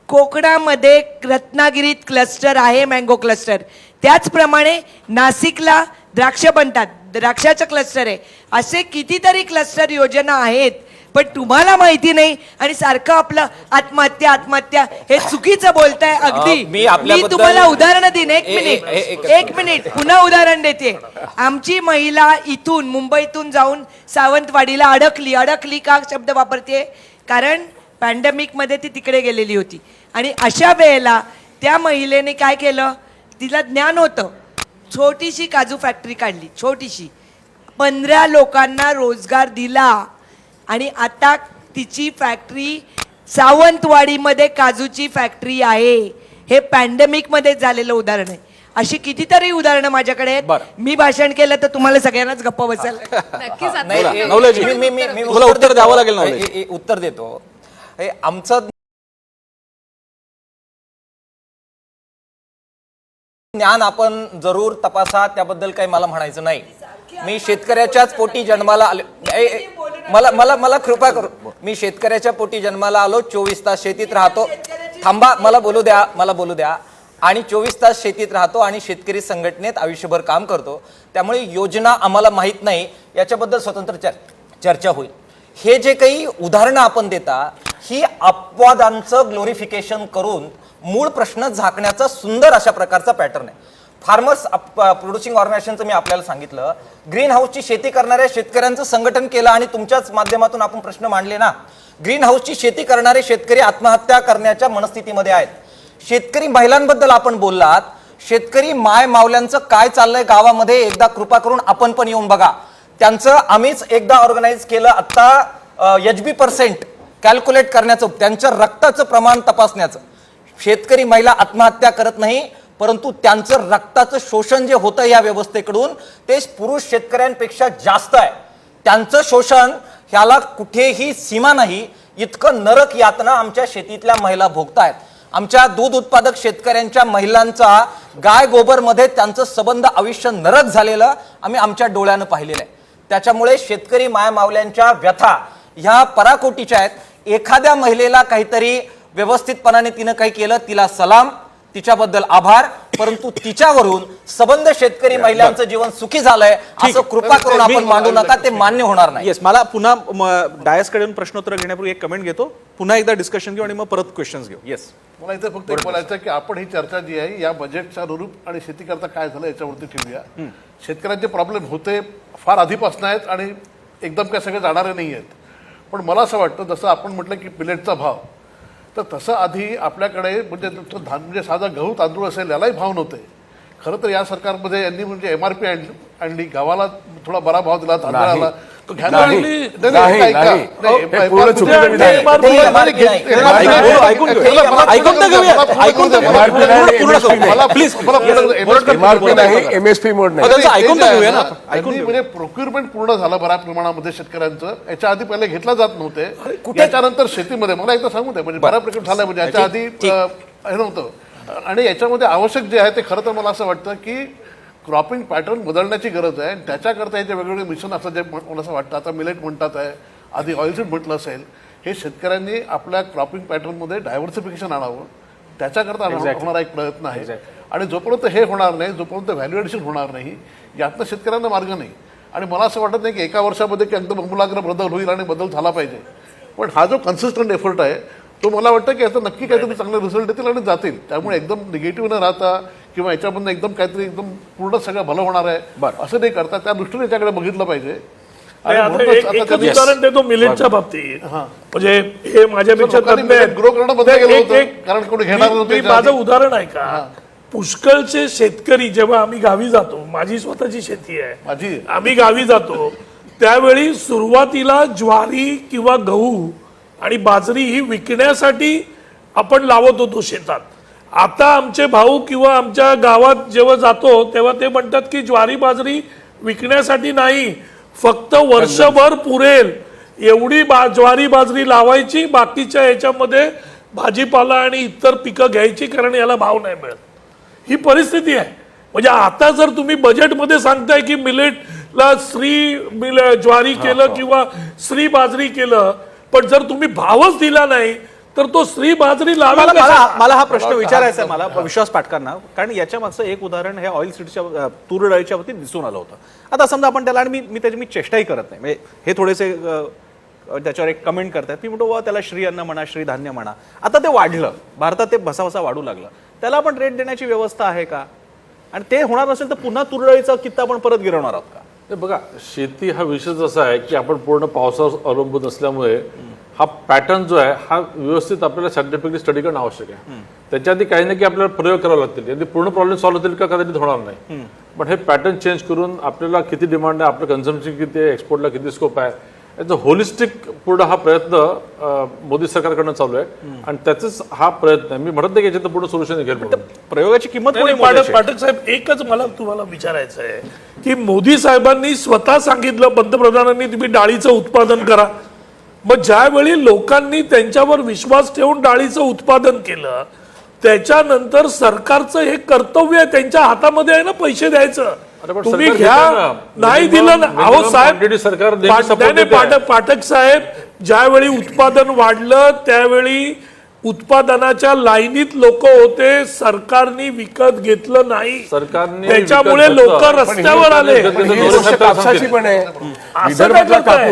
कोकणामध्ये रत्नागिरीत क्लस्टर आहे, मँगो क्लस्टर. त्याचप्रमाणे नाशिकला द्राक्ष बनतात, द्राक्षाचं क्लस्टर आहे. असे कितीतरी क्लस्टर योजना आहेत, पण तुम्हाला माहिती नाही आणि सारखं आपलं आत्महत्या हे चुकीचं बोलताय. अगदी मी आपल्याबद्दल- तुम्हाला उदाहरण देईन. एक एक मिनिट पुन्हा उदाहरण देते. आमची महिला इथून मुंबईतून जाऊन सावंतवाडीला अडकली का शब्द वापरते, कारण पॅन्डेमिक मध्ये ती तिकडे गेलेली होती. आणि अशा वेळेला त्या महिलेने काय केलं, तिला ज्ञान होतं. छोटीशी काजू फॅक्टरी काढली, छोटीशी, 15 लोकांना रोजगार दिला. आणि आता तिची फॅक्टरी सावंतवाडीमध्ये काजूची फॅक्टरी आहे. हे पॅन्डेमिक मध्ये झालेलं उदाहरण आहे. अशी कितीतरी उदाहरणं माझ्याकडे आहेत. मी भाषण केलं तर तुम्हाला सगळ्यांनाच गप्पा बसेल. नक्कीच आता नाही, नवलेजी, मी तुला उत्तर द्यावं लागेल नवलेजी. उत्तर देतो. हे आमचं ज्ञान आपण जरूर तपासा, त्याबद्दल काही मला म्हणायचं नाही. मी शेतकऱ्याच्याच पोटी जन्माला आलो. मला कृपा करू, मी शेतकऱ्याच्या पोटी जन्माला आलो. 24 तास शेतीत राहतो. थांबा, मला बोलू द्या. आणि 24 तास शेतीत राहतो आणि शेतकरी संघटनेत आयुष्यभर काम करतो. त्यामुळे योजना आम्हाला माहीत नाही, याच्याबद्दल स्वतंत्र चर्चा होईल. हे जे काही उदाहरणं आपण देता, ही अपवादांचं ग्लोरिफिकेशन करून मूळ प्रश्न झाकण्याचा सुंदर अशा प्रकारचा पॅटर्न आहे. फार्मर्स प्रोड्युसिंग ऑर्गनायझेशनचं मी आपल्याला सांगितलं. ग्रीन हाऊसची शेती करणाऱ्या शेतकऱ्यांचं संघटन केलं आणि तुमच्याच माध्यमातून आपण प्रश्न मांडले ना. ग्रीन हाऊसची शेती करणारे शेतकरी आत्महत्या करण्याच्या मनस्थितीमध्ये आहेत. शेतकरी महिलांबद्दल आपण बोललात. शेतकरी माय मावल्यांचं काय चाललंय गावामध्ये, एकदा कृपा करून आपण पण येऊन बघा. त्यांचं आम्हीच एकदा ऑर्गनाईज केलं आता HB% कॅल्क्युलेट करण्याचं, त्यांच्या रक्ताचं प्रमाण तपासण्याचं. शेतकरी महिला आत्महत्या करत नाही, परंतु त्यांचं रक्ताचं शोषण जे होतं या व्यवस्थेकडून, ते पुरुष शेतकऱ्यांपेक्षा जास्त आहे. त्यांचं शोषण ह्याला कुठेही सीमा नाही. इतकं नरक यातना आमच्या शेतीतल्या महिला भोगतायत. आमच्या दूध उत्पादक शेतकऱ्यांच्या महिलांचा गाय गोबरमध्ये त्यांचं संबंध आयुष्य नरक झालेलं आम्ही आमच्या डोळ्यानं पाहिलेलं आहे. त्याच्यामुळे शेतकरी मायमावल्यांच्या व्यथा ह्या पराकोटीच्या आहेत. एखाद्या महिलेला काहीतरी व्यवस्थितपणाने तिनं काही केलं, तिला सलाम, तिच्याबद्दल आभार, परंतु तिच्यावरून सबंध शेतकरी महिलांचं जीवन सुखी झालंय असं कृपा करून आपण मांडू नका. ते मान्य होणार नाही. येस, मला पुन्हा डायसकडे प्रश्नोत्तर घेण्यापूर्वी एक कमेंट घेतो, पुन्हा एकदा डिस्कशन घेऊ आणि मग परत क्वेश्चन्स घेऊ. येस, मला इथे फक्त एक बोलायचं आहे की आपण ही चर्चा जी आहे या बजेटच्या अनुरूप आणि शेती करता काय झालं याच्यावरती ठेवूया. शेतकऱ्यांचे प्रॉब्लेम होते फार आधीपासून आहेत आणि एकदम काय सगळे जाणारे नाही आहेत. पण मला असं वाटतं, जसं आपण म्हटलं की मिलेटचा भाव, तर तसं आधी आपल्याकडे म्हणजे साधा गहू तांदूळ असेल यालाही भाव नव्हते. खरं तर या सरकारमध्ये यांनी म्हणजे MRP आणली, गावाला थोडा बरा भाव दिला, तांदळाला तो घ्यायला MSP मोड नाही. म्हणजे प्रोक्युरमेंट पूर्ण झालं बऱ्या प्रमाणामध्ये शेतकऱ्यांचं. याच्या आधी पहिले घेतला जात नव्हते. याच्यानंतर शेतीमध्ये मला एकदा सांगू द्या, म्हणजे बऱ्या प्रकारे झालं. म्हणजे याच्या आधी हे नव्हतं. आणि याच्यामध्ये आवश्यक जे आहे ते खरं तर मला असं वाटतं की क्रॉपिंग पॅटर्न बदलण्याची गरज आहे. त्याच्याकरता हे जे वेगवेगळे मिशन असं जे मला असं वाटतं, आता मिलेट म्हणतात आहे, आधी ऑइलसीड म्हटलं असेल, हे शेतकऱ्यांनी आपल्या क्रॉपिंग पॅटर्नमध्ये डायव्हर्सिफिकेशन आणावं. त्याच्याकरता होणारा एक प्रयत्न आहे. आणि जोपर्यंत हे होणार नाही, जोपर्यंत व्हॅल्यू ॲडिशन होणार नाही, यातनं शेतकऱ्यांना मार्ग नाही. आणि मला असं वाटत नाही की एका वर्षामध्ये की एकदम अमूलाग्र बदल होईल आणि बदल झाला पाहिजे. पण हा जो कन्सिस्टंट एफर्ट आहे तो मला वाटतं की याचा नक्की काहीतरी चांगले रिझल्ट येतील आणि जातील. त्यामुळे एकदम निगेटिव्ह न राहता किंवा याच्यामधून एकदम काहीतरी एकदम पूर्ण सगळं भलं होणार आहे असं नाही करता, त्या दृष्टीने त्याकडे बघितलं पाहिजे. एकच उदाहरण देतो मिलेटच्या बाबतीत. म्हणजे हे माझ्यापेक्षा ग्रो करणं बंद केलं होतं कारण कोणी घेणार नव्हतं. माझं उदाहरण आहे का, पुष्कळचे शेतकरी जेव्हा आम्ही गावी जातो, माझी स्वतःची शेती आहे, आम्ही गावी जातो त्यावेळी सुरुवातीला ज्वारी किंवा गहू आणि बाजरी ही विकण्यासाठी आपण लावत होतो शेतात. आता आमचे भाऊ किंवा आमच्या गावात जेव्हा जातो तेव्हा ते म्हणतात की ज्वारी बाजरी विकण्यासाठी नाही, फक्त वर्षभर पुरेल एवढी ज्वारी बाजरी लावायची, बाकीच्या याच्यामध्ये भाजीपाला आणि इतर पिकं घ्यायची, कारण याला भाव नाही मिळत. ही परिस्थिती आहे. म्हणजे आता जर तुम्ही बजेटमध्ये सांगताय की मिलेटला ज्वारी केलं किंवा श्री बाजरी केलं, पण जर तुम्ही भावच दिला नाही तर तो श्री बाजरी लावायला मला हा प्रश्न विचारायचा आहे मला विश्वास पाटकांना, कारण याच्या मागचं एक उदाहरण हे ऑइल सीडच्या तूर डाळीच्या बाबतीत दिसून आलं होतं. आता समजा आपण त्याला, आणि मी त्याची चेष्टाही करत नाही, म्हणजे हे थोडेसे त्याच्यावर एक कमेंट करतात, मी म्हणतो वा त्याला श्री अन्न म्हणा, श्री धान्य म्हणा. आता ते वाढलं, भारतात ते भसाभसा वाढू लागलं, त्याला आपण रेट देण्याची व्यवस्था आहे का? आणि ते होणार नसेल तर पुन्हा तूर डाळीचा कित्ता आपण परत गिरवणार आहोत का? बघा, शेती हा विषय असा आहे की आपण पूर्ण पावसावर अवलंबून असल्यामुळे हा पॅटर्न जो आहे हा व्यवस्थित आपल्याला सायंटिफिकली स्टडी करणं आवश्यक आहे. त्याच्या आधी काही ना काही आपल्याला प्रयोग करावे लागतील. यदि पूर्ण प्रॉब्लेम सॉल्व्ह होतील का कदाचित होणार नाही, पण हे पॅटर्न चेंज करून आपल्याला किती डिमांड आहे, आपलं कन्झम्पशन किती आहे, एक्सपोर्टला किती स्कोप आहे, याचा होलिस्टिक पूर्ण हा प्रयत्न मोदी सरकारकडनं चालू आहे. आणि त्याचाच हा प्रयत्न आहे. मी म्हणत नाही की याच्यात पूर्ण सोल्युशन निघेल. प्रयोगाची किंमत पाठक साहेब, एकच मला तुम्हाला विचारायचं आहे की मोदी साहेबांनी स्वतः सांगितलं, पंतप्रधानांनी, तुम्ही डाळीचं उत्पादन करा. मग ज्यावेळी लोकांनी त्यांच्यावर विश्वास ठेवून डाळीचं उत्पादन केलं, त्याच्यानंतर सरकारचं हे कर्तव्य आहे, त्यांच्या हातामध्ये आहे ना पैसे द्यायचं. तुम्ही घ्या, नाही दिलं ना. अहो साहेब, पाठक साहेब, ज्यावेळी उत्पादन वाढलं त्यावेळी उत्पादनाच्या लाईनीत लोक होते, सरकारने विकत घेतलं नाही, सरकारने त्याच्यामुळे लोक रस्त्यावर आले. कापसाची पण आहे, असं काय करताय?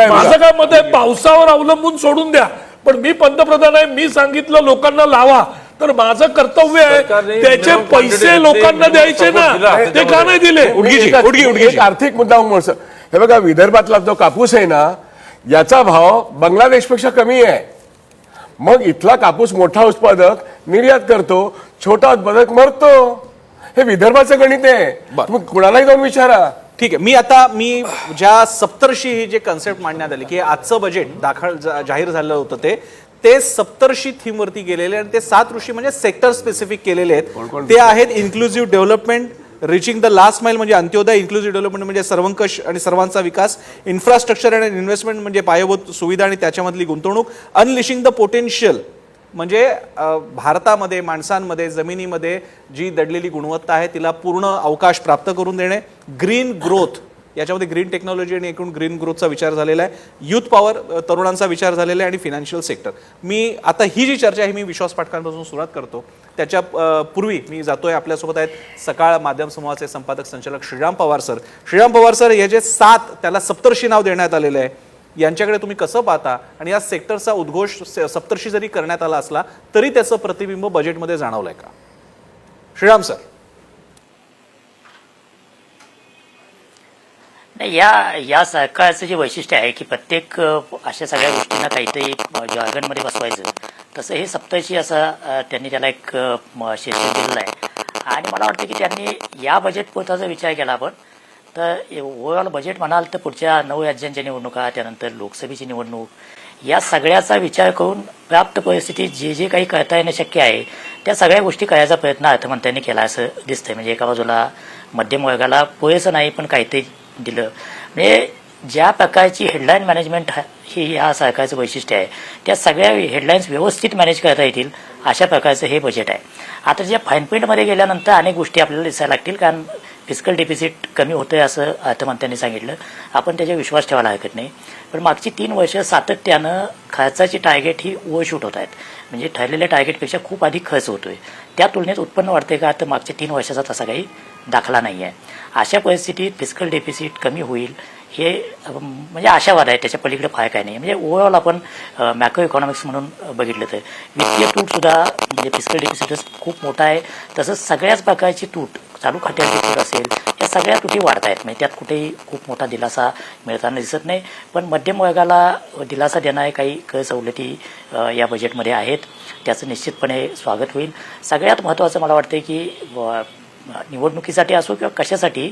माझं काय मत आहे, पावसावर अवलंबून सोडून द्या, पण मी पंतप्रधान आहे, मी सांगितलं लोकांना लावा, तर माझं कर्तव्य आहे त्याचे पैसे लोकांना द्यायचे ना. ते का नाही दिले? एक आर्थिक मुद्दा हे बघा, विदर्भातला जो कापूस आहे ना, याचा भाव बांगलादेशपेक्षा कमी आहे. मग इथला कापूस मोठा उत्पादक निर्यात करतो, छोटा उत्पादक मरतो. हे विदर्भाचं गणित आहे. तुम्ही कुणालाही जाऊन विचारा. ठीक आहे. मी ज्या सप्तर्षी ही जे कन्सेप्ट मांडण्यात आली की आजचं बजेट जाहीर झालं होतं ते सप्तर्षी थीम वरती गेलेले, आणि ते 7 ऋषी म्हणजे सेक्टर स्पेसिफिक केलेले आहेत. ते आहेत inclusive development, reaching the last माइल म्हणजे अंत्योदय, इन्क्लुझिव्ह डेव्हलपमेंट म्हणजे सर्वंकष आणि सर्वांचा विकास, इन्फ्रास्ट्रक्चर आणि इन्व्हेस्टमेंट म्हणजे पायाभूत सुविधा आणि त्याच्यामधली गुंतवणूक, अनलिशिंग द पोटेन्शियल म्हणजे भारतामध्ये माणसांमध्ये जमिनीमध्ये जी दडलेली गुणवत्ता आहे तिला पूर्ण अवकाश प्राप्त करून देणे, ग्रीन ग्रोथ, याच्यामध्ये ग्रीन टेक्नॉलॉजी आणि एकूण ग्रीन ग्रोथचा विचार झालेला आहे, युथ पॉवर तरुणांचा विचार झालेला आहे, आणि फायनान्शियल सेक्टर. मी आता ही जी चर्चा आहे ही मी विश्वास पाटकांपासून सुरुवात करतो. त्याच्या पूर्वी मी जातोय, आपल्यासोबत आहेत सकाळ माध्यम समूहाचे संपादक संचालक श्रीराम पवार सर. श्रीराम पवार सर, हे जे 7 त्याला सप्तर्षी नाव देण्यात आलेलं आहे, यांच्याकडे तुम्ही कसं पाहता, आणि या सेक्टरचा उद्घोष सप्तर्षी जरी करण्यात आला असला तरी त्याचं प्रतिबिंब बजेटमध्ये जाणवलंय का? श्रीराम सर. नाही, या सरकारचं जे वैशिष्ट्य आहे की प्रत्येक अशा सगळ्या गोष्टींना काहीतरी जॉर्गनमध्ये बसवायचं, तसं हे सप्तर्षी असं त्यांनी त्याला एक शीर्षक दिलेलं आहे. आणि मला वाटतं की त्यांनी या बजेट पोताचा विचार केला आपण तर ओव्हरऑल बजेट म्हणाल तर पुढच्या 9 राज्यांच्या निवडणुका, त्यानंतर लोकसभेची निवडणूक, या सगळ्याचा विचार करून प्राप्त परिस्थितीत जे काही करता येणं शक्य आहे त्या सगळ्या गोष्टी करायचा प्रयत्न अर्थमंत्र्यांनी केला असं दिसतंय. म्हणजे एका बाजूला मध्यम वर्गाला पुरेसं नाही पण काहीतरी दिलं. म्हणजे ज्या प्रकारची हेडलाईन मॅनेजमेंट ही ह्या सरकारचं वैशिष्ट्य आहे, त्या सगळ्या हेडलाईन्स व्यवस्थित मॅनेज करता येतील अशा प्रकारचं हे बजेट आहे. आता ज्या फाईन प्रिंटमध्ये गेल्यानंतर अनेक गोष्टी आपल्याला दिसायला लागतील, कारण फिस्कल डेफिसिट कमी होतंय असं अर्थमंत्र्यांनी सांगितलं, आपण त्याच्यावर विश्वास ठेवायला हरकत नाही. पण मागची 3 वर्ष सातत्यानं खर्चाची टार्गेट ही ओव्हरशूट होत आहेत, म्हणजे ठरलेल्या टार्गेटपेक्षा खूप अधिक खर्च होतोय. त्या तुलनेत उत्पन्न वाढतंय का, तर मागच्या 3 वर्षाचा तसा काही दाखला नाही आहे. अशा परिस्थितीत फिस्कल डेफिसिट कमी होईल हे म्हणजे आशावाद आहे, त्याच्या पलीकडे फार काय नाही. म्हणजे ओव्हरऑल आपण मॅक्रो इकॉनॉमिक्स म्हणून बघितलं तर वित्तीय तूटसुद्धा म्हणजे फिस्कल डेफिसिटच खूप मोठा आहे, तसंच सगळ्याच प्रकारची तूट, चालू खात्याची तूट असेल, या सगळ्या तुटी वाढत आहेत. म्हणजे त्यात कुठेही खूप मोठा दिलासा मिळताना दिसत नाही. पण मध्यम वर्गाला दिलासा देणारे काही कर सवलती या बजेटमध्ये आहेत. त्याचं निश्चितपणे स्वागत होईल. सगळ्यात महत्त्वाचं मला वाटतं की निवडणुकीसाठी असो किंवा कशासाठी,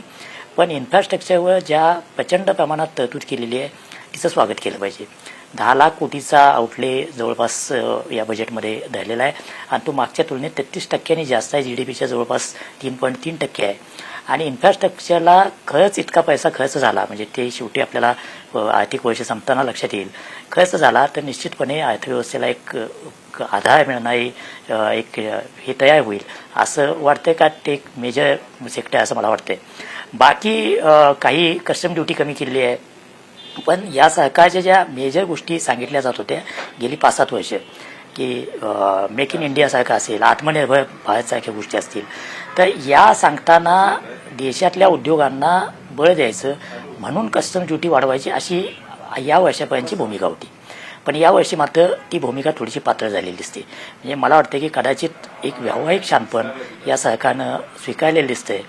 पण इन्फ्रास्ट्रक्चरवर ज्या प्रचंड प्रमाणात तरतूद केलेली आहे तिचं स्वागत केलं पाहिजे. 10 लाख कोटीचा आउटले जवळपास या बजेटमध्ये धरलेला आहे आणि तो मागच्या तुलनेत 33% जास्त आहे. GDPच्या जवळपास 3.3% आहे. आणि इन्फ्रास्ट्रक्चरला खरंच इतका पैसा खर्च झाला, म्हणजे ते शेवटी आपल्याला आर्थिक वर्ष संपताना लक्षात येईल, खर्च झाला तर निश्चितपणे अर्थव्यवस्थेला एक आधार मिळणारी एक हे तयार होईल असं वाटतं का. ते एक मेजर सेक्टर असं मला वाटतं. बाकी काही कस्टम ड्युटी कमी केलेली आहे, पण या सरकारच्या ज्या मेजर गोष्टी सांगितल्या जात होत्या गेली 5-7 वर्ष की मेक इन इंडियासारखं असेल, आत्मनिर्भर भारतसारख्या गोष्टी असतील, तर या सांगताना देशातल्या उद्योगांना बळ द्यायचं म्हणून कस्टम ड्युटी वाढवायची अशी या वर्षापर्यंतची भूमिका होती. पण यावर्षी मात्र ती भूमिका थोडीशी पातळ झालेली दिसते. म्हणजे मला वाटतं की कदाचित एक व्यावहारिक शानपण या सरकारनं स्वीकारलेलं दिसतंय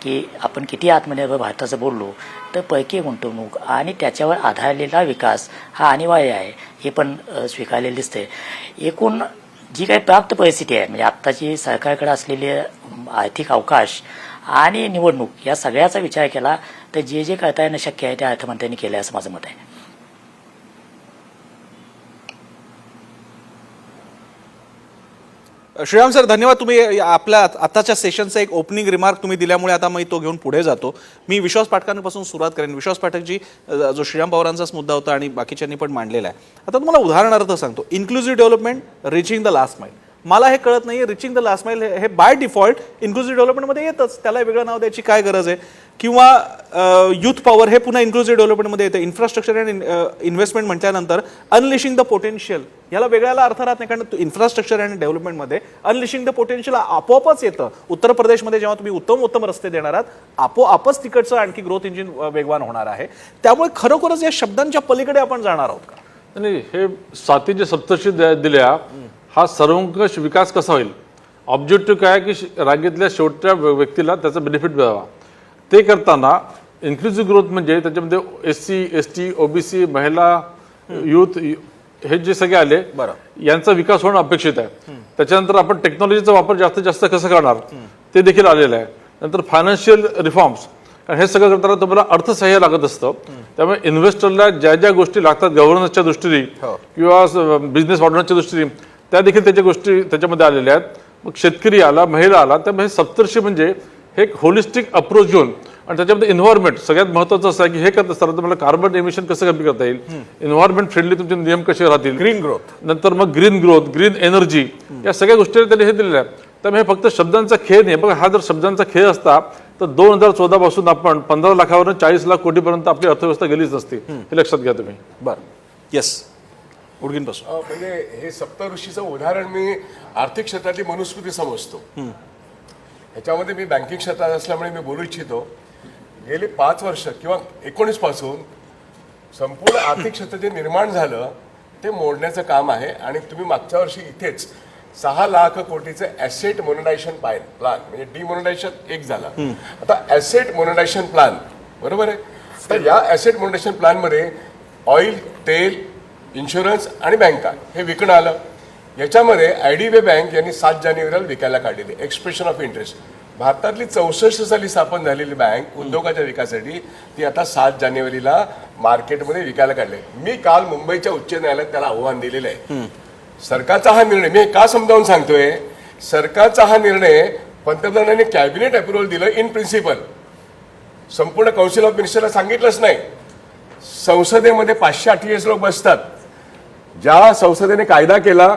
की आपण किती आत्मनिर्भर भारताचं बोललो तर परकीय गुंतवणूक आणि त्याच्यावर आधारलेला विकास हा अनिवार्य आहे हे पण स्वीकारलेलं दिसतंय. एकूण जी काही प्राप्त परिस्थिती आहे, म्हणजे आत्ताची सरकारकडे असलेले आर्थिक अवकाश आणि निवडणूक या सगळ्याचा विचार केला तर जे जे करता येणं शक्य आहे त्या अर्थमंत्र्यांनी केलं असं माझं मत आहे. श्रीराम सर, धन्यवाद. तुम्ही आपल्या आताच्या सेशनचा एक ओपनिंग रिमार्क तुम्ही दिल्यामुळे आता मी तो घेऊन पुढे जातो. मी विश्वास पाठकांपासून सुरुवात करेन. विश्वास पाठकजी, जो श्रीराम पवारांचाच मुद्दा होता आणि बाकीच्यांनी पण मांडलेला आहे. आता तुम्हाला उदाहरणार्थ सांगतो, inclusive development, reaching the last mile. मला हे कळत नाही, रिचिंग द लास्ट माईल हे बाय डिफॉल्ट इन्क्लुझिव्ह डेव्हलपमेंटमध्ये येतच, त्याला वेगळं नाव द्यायची काय गरज आहे. किंवा युथ पॉवर हे पुन्हा इन्क्लुझिव्ह डेव्हलपमेंटमध्ये येतं. इन्फ्रास्ट्रक्चर अँड इन्व्हेस्टमेंट म्हटल्यानंतर अनलिशिंग द पोटेन्शियल याला वेगळ्याला अर्थ राहत नाही, कारण इन्फ्रास्ट्रक्चर अँड डेव्हलपमेंटमध्ये अनलिशिंग द पोटेन्शियल आपोआपच येतं. उत्तर प्रदेशमध्ये जेव्हा तुम्ही उत्तम रस्ते देणार आहात, आपोआपच तिकडचं आणखी ग्रोथ इंजिन वेगवान होणार आहे. त्यामुळे खरोखरच या शब्दांच्या पलीकडे आपण जाणार आहोत का? नाही, हे साती जे सप्तर्षी दिल्या हा सर्वंकष विकास कसा होईल, ऑब्जेक्टिव्ह काय की रांगेतल्या शेवटच्या व्यक्तीला त्याचा बेनिफिट मिळावा. ते करताना इन्क्लुझिव्ह ग्रोथ म्हणजे त्याच्यामध्ये SC, ST, OBC, महिला, युथ हे जे सगळे आले यांचा विकास होणं अपेक्षित आहे. त्याच्यानंतर आपण टेक्नॉलॉजीचा वापर जास्तीत जास्त कसं करणार ते देखील आलेलं आहे. नंतर फायनान्शियल रिफॉर्म्स, कारण हे सगळं करताना तुम्हाला अर्थसहाय्य लागत असतं. त्यामुळे इन्व्हेस्टरला ज्या ज्या गोष्टी लागतात गव्हर्नन्सच्या दृष्टीने किंवा बिझनेस वाढवण्याच्या दृष्टीने त्या देखील त्याच्या गोष्टी त्याच्यामध्ये आलेल्या आहेत. मग शेतकरी आला, महिला आला, त्यामुळे सप्तर्षी म्हणजे हे एक होलिस्टिक अप्रोच घेऊन आणि त्याच्यामध्ये एन्व्हायरमेंट सगळ्यात महत्त्वाचं असं आहे की हे करत असताना तुम्हाला कार्बन एमिशन कसं कमी करता येईल, एन्व्हायरमेंट फ्रेंडली तुमचे नियम कसे राहतील, ग्रीन ग्रोथ, नंतर मग ग्रीन ग्रोथ, ग्रीन एनर्जी, या सगळ्या गोष्टी त्यांनी हे दिलेल्या आहेत. त्यामुळे हे फक्त शब्दांचा खेळ नाही. बघा, हा जर शब्दांचा खेळ असता तर 2014 पासून आपण 15 लाखावरून 40 लाख कोटीपर्यंत आपली अर्थव्यवस्था गेलीच नसती. हे लक्षात घ्या तुम्ही. बरं, येस, उडगीन पासून. म्हणजे हे सप्तऋषीचं उदाहरण मी आर्थिक क्षेत्रातली मनुस्मृती समजतो. ह्याच्यामध्ये मी बँकिंग क्षेत्रात असल्यामुळे मी बोलू इच्छितो. गेली 5 वर्ष किंवा 19 पासून संपूर्ण आर्थिक क्षेत्र जे निर्माण झालं ते मोडण्याचं काम आहे. आणि तुम्ही मागच्या वर्षी इथेच 6 लाख कोटीचे ॲसेट मोनेटायझेशन प्लॅन, म्हणजे डिमोनेटायझेशन एक झाला, आता ॲसेट मोनेटायझेशन प्लॅन, बरोबर आहे. तर या ॲसेट मोनेटायझेशन प्लॅनमध्ये ऑइल, तेल, इन्शुरन्स आणि बँका हे विकणं आलं. याच्यामध्ये IDBI बँक यांनी 7 जानेवारीला विकायला काढलेली एक्सप्रेशन ऑफ इंटरेस्ट. भारतातली 64 साली स्थापन झालेली बँक उद्योगाच्या विकासासाठी ती आता 7 जानेवारीला मार्केटमध्ये विकायला काढले. मी काल मुंबईच्या उच्च न्यायालयात त्याला आव्हान दिलेलं आहे. सरकारचा हा निर्णय मी का समजावून सांगतोय, सरकारचा हा निर्णय पंतप्रधानांनी कॅबिनेट अप्रुव्हल दिलं इन प्रिन्सिपल, संपूर्ण काउन्सिल ऑफ मिनिस्टरला सांगितलंच नाही. संसदेमध्ये 548 लोक बसतात. ज्या संसदेने कायदा केला,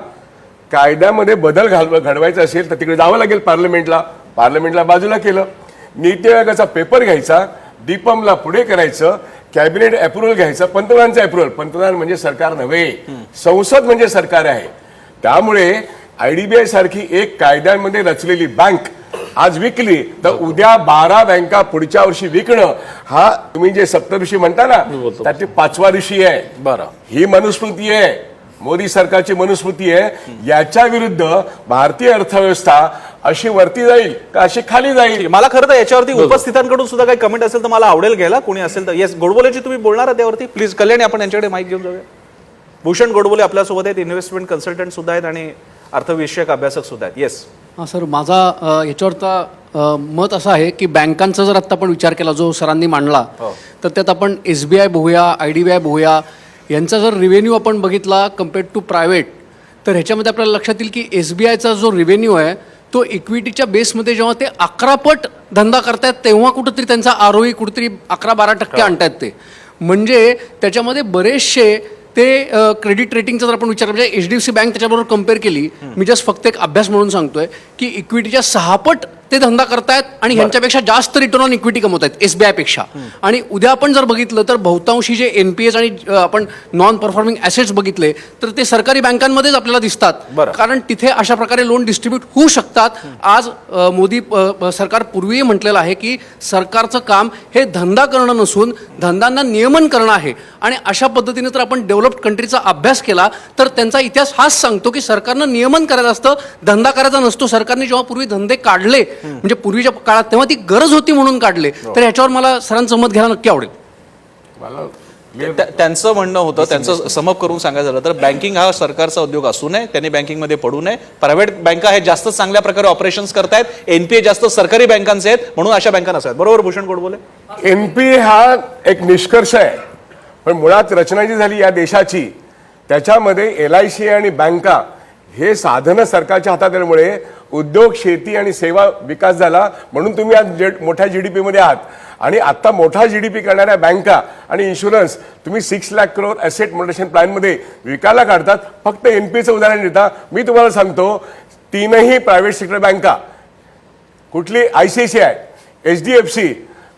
कायद्यामध्ये बदल घडवायचा असेल तर तिकडे जावं लागेल पार्लमेंटला बाजूला केलं. नीती आयोगाचा पेपर घ्यायचा, DIPAMला पुढे करायचं, कॅबिनेट अप्रुव्हल घ्यायचं, पंतप्रधानांचं अप्रुव्हल. पंतप्रधान म्हणजे सरकार नव्हे, संसद म्हणजे सरकार आहे. त्यामुळे IDBI सारखी एक कायद्यांमध्ये रचलेली बँक आज विकली तर उद्या 12 बँका पुढच्या वर्षी विकणं हा तुम्ही जे सप्तऋषी म्हणता ना त्याची 5वा ऋषी आहे. बरं, ही मनुस्मृती आहे, मोदी सरकारची मनुस्मृती आहे. याच्या विरुद्ध भारतीय अर्थव्यवस्था अशी वरती जाईल का अशी खाली जाईल? मला खरं तर याच्यावरती उपस्थितांकडून सुद्धा काही कमेंट असेल तर मला आवडेल घ्यायला, कोणी असेल तर. येस, गोडबोलेची तुम्ही बोलणार आहात त्यावरती प्लीज. कल्याणी, आपण यांच्याकडे माईक घेऊन जाऊया. भूषण गोडबोले आपल्यासोबत आहेत, इन्व्हेस्टमेंट कन्सल्टंट सुद्धा आहेत आणि अर्थविषयक अभ्यासक सुद्धा आहेत. येस. हां सर, माझा याच्यावरचा मत असं आहे की बँकांचा जर आत्ता आपण विचार केला जो सरांनी मांडला, तर त्यात आपण SBI बघूया, IDBI बघूया, यांचा जर रिव्हेन्यू आपण बघितला कम्पेअर्ड टू प्रायव्हेट, तर ह्याच्यामध्ये आपल्याला लक्षात येईल की SBIचा जो रिव्हेन्यू आहे तो इक्विटीच्या बेसमध्ये जेव्हा ते 11 पट धंदा करतायत तेव्हा कुठंतरी त्यांचा ROE कुठेतरी 11-12% आणतायत ते. म्हणजे त्याच्यामध्ये बरेचसे ते क्रेडिट रेटिंगचा जर आपण विचार म्हणजे HDFC बँक त्याच्याबरोबर कम्पेअर केली, मी जस्ट फक्त एक अभ्यास म्हणून सांगतोय की इक्विटीच्या 6 पट ते धंदा करतायत आणि ह्यांच्यापेक्षा जास्त रिटर्न ऑन इक्विटी कमवत आहेत SBI पेक्षा. आणि उद्या आपण जर बघितलं तर बहुतांशी जे NPAs आणि आपण नॉन परफॉर्मिंग ॲसेट्स बघितले तर ते सरकारी बँकांमध्येच आपल्याला दिसतात, कारण तिथे अशा प्रकारे लोन डिस्ट्रीब्यूट होऊ शकतात. आज मोदी सरकार पूर्वीही म्हटलेलं आहे की सरकारचं काम हे धंदा करणं नसून धंद्यांना नियमन करणं आहे. आणि अशा पद्धतीने जर आपण डेव्हलप्ड कंट्रीचा अभ्यास केला तर त्यांचा इतिहास हाच सांगतो की सरकारनं नियमन करायचं असतं, धंदा करायचा नसतो. सरकारने जेव्हा पूर्वी धंदे काढले म्हणजे पूर्वीच्या काळात तेव्हा ती गरज होती म्हणून काढले. तर ह्याच्यावर मला सरांचं मत घ्यायला नक्की आवडेल. त्यांचं म्हणणं होतं, त्यांचं समप करून सांगायचं झालं तर बँकिंग हा सरकारचा उद्योग असू नये, त्यांनी बँकिंगमध्ये पडू नये. प्रायव्हेट बँका हे जास्त चांगल्या प्रकारे ऑपरेशन्स करतायत, NPA जास्त सरकारी बँकांचे आहेत म्हणून अशा बँका नसाव्यात. बरोबर भूषण गोडबोले? NPA हा एक निष्कर्ष आहे, पण मुळात रचना जी झाली या देशाची त्याच्यामध्ये LIC आणि बँका हे साधनं सरकारच्या हातात आल्यामुळे उद्योग, शेती आणि सेवा विकास झाला. म्हणून तुम्ही आज मोठ्या GDP मध्ये आहात. आणि आता मोठा GDP करणाऱ्या बँका आणि इन्शुरन्स तुम्ही 6 लाख करोड ॲसेट मोनेटायझेशन प्लॅनमध्ये विकायला काढतात. फक्त NPAचं उदाहरण देता. मी तुम्हाला सांगतो 3ही प्रायव्हेट सेक्टर बँका, कुठली ICICI, HDFC,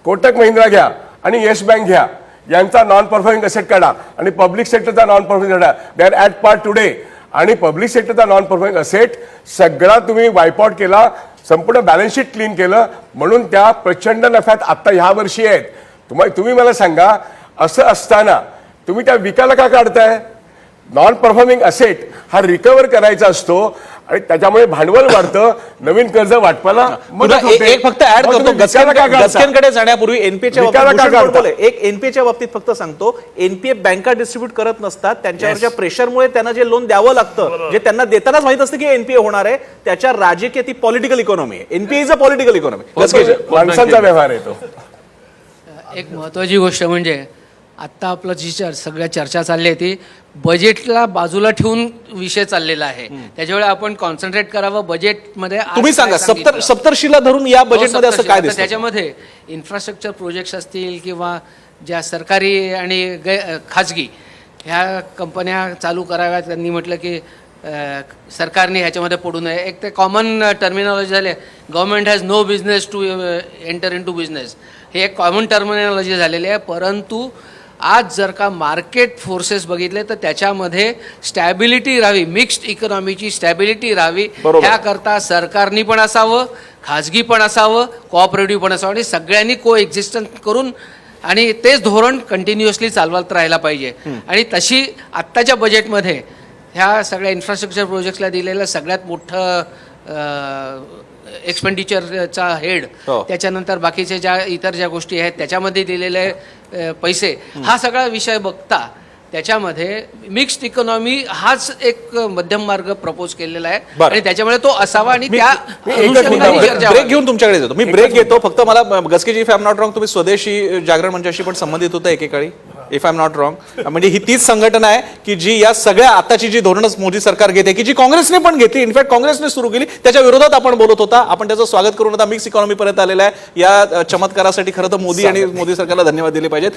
कोटक महिंद्रा घ्या आणि येस बँक घ्या, यांचा नॉन परफॉर्मिंग असेट काढा आणि पब्लिक सेक्टरचा नॉन परफॉर्मिंग काढा. They are at part today. आणि पब्लिक सेक्टरचा नॉन परफॉर्मिंग असेट सगळा तुम्ही वाईपआउट केला, संपूर्ण बॅलन्स शीट क्लीन केलं, म्हणून त्या प्रचंड नफ्यात आत्ता ह्या वर्षी आहेत. तुम्ही मला सांगा, असं असताना तुम्ही त्या विकायला का काढताय? नॉन परफॉर्मिंग असेट हा रिकव्हर करायचा असतो आणि त्याच्यामुळे भांडवल वाढतं, नवीन कर्ज वाटपाला मदत होते. एक फक्त ऍड करतो, गचकेंकडे जाण्यापूर्वी NPAच्या बाबतीत फक्त सांगतो, NPA बँका डिस्ट्रीब्यूट करत नसतात. त्यांच्यावरच्या प्रेशरमुळे त्यांना जे लोन द्यावं लागतं, जे त्यांना देतानाच माहित असतं की NPA होणार आहे, त्याच्या राजकीय ती पॉलिटिकल इकॉनॉमी आहे. NPA is a political economy, माणसांचा व्यवहार आहे तो. एक महत्त्वाची गोष्ट म्हणजे आत्ता आपलं जी सगळ्या चर्चा चालली आहे ती बजेटला बाजूला ठेवून विषय चाललेला आहे. त्याच्यामुळे आपण कॉन्सन्ट्रेट करावं बजेटमध्ये. तुम्ही सांगा, सप्तर्षीला धरून या बजेटमध्ये असं काय दिसतं? त्याच्यामध्ये इन्फ्रास्ट्रक्चर प्रोजेक्ट्स असतील किंवा ज्या सरकारी आणि खाजगी ह्या कंपन्या चालू कराव्यात. त्यांनी म्हटलं की सरकारने ह्याच्यामध्ये पडू नये. एक ते कॉमन टर्मिनॉलॉजी झाली, government has no business to enter into business, हे एक कॉमन टर्मिनॉलॉजी झालेली आहे. परंतु आज जर का मार्केट फोर्सेस बघितले तर त्याच्यामध्ये स्टॅबिलिटी राहावी, मिक्स्ड इकॉनॉमीची स्टॅबिलिटी राहावी, त्याकरता सरकारनी पण असावं, खाजगी पण असावं, कोऑपरेटिव्ह पण असावं आणि सगळ्यांनी को एक्झिस्टन्स करून आणि तेच धोरण कंटिन्युअसली चालवत राहायला पाहिजे. आणि तशी आत्ताच्या बजेटमध्ये ह्या सगळ्या इन्फ्रास्ट्रक्चर प्रोजेक्ट्सला दिलेलं सगळ्यात मोठं एक्सपेंडिचरचा हेड, त्याच्यानंतर बाकीचे इतर ज्या गोष्टी आहेत त्याच्यामध्ये दिलेले पैसे, हा सगळा विषय बघता त्याच्यामध्ये मिक्स्ड इकॉनॉमी हाच एक मध्यम मार्ग प्रपोज केलेला आहे आणि त्याच्यामुळे तो असावा. आणि त्या ब्रेक घेऊन तुमच्याकडे येतो. मी ब्रेक घेतो. फक्त मला गस्केजी, if I am not wrong, तुम्ही स्वदेशी जागरण मंचाशी पण संबंधित होता एकेकाळी, if I am not wrong. म्हणजे ही तीच संघटना आहे की जी या सगळ्या आताची जी धोरणं मोदी सरकार घेते, की जी काँग्रेसने पण घेतली, इनफॅक्ट काँग्रेसने सुरू केली, त्याच्या विरोधात आपण बोलत होता. आपण त्याचं स्वागत करून आता मिक्स इकॉनॉमी पर्यंत आलेला आहे. या चमत्कारासाठी खरं तर मोदी आणि मोदी सरकारला धन्यवाद दिले पाहिजेत.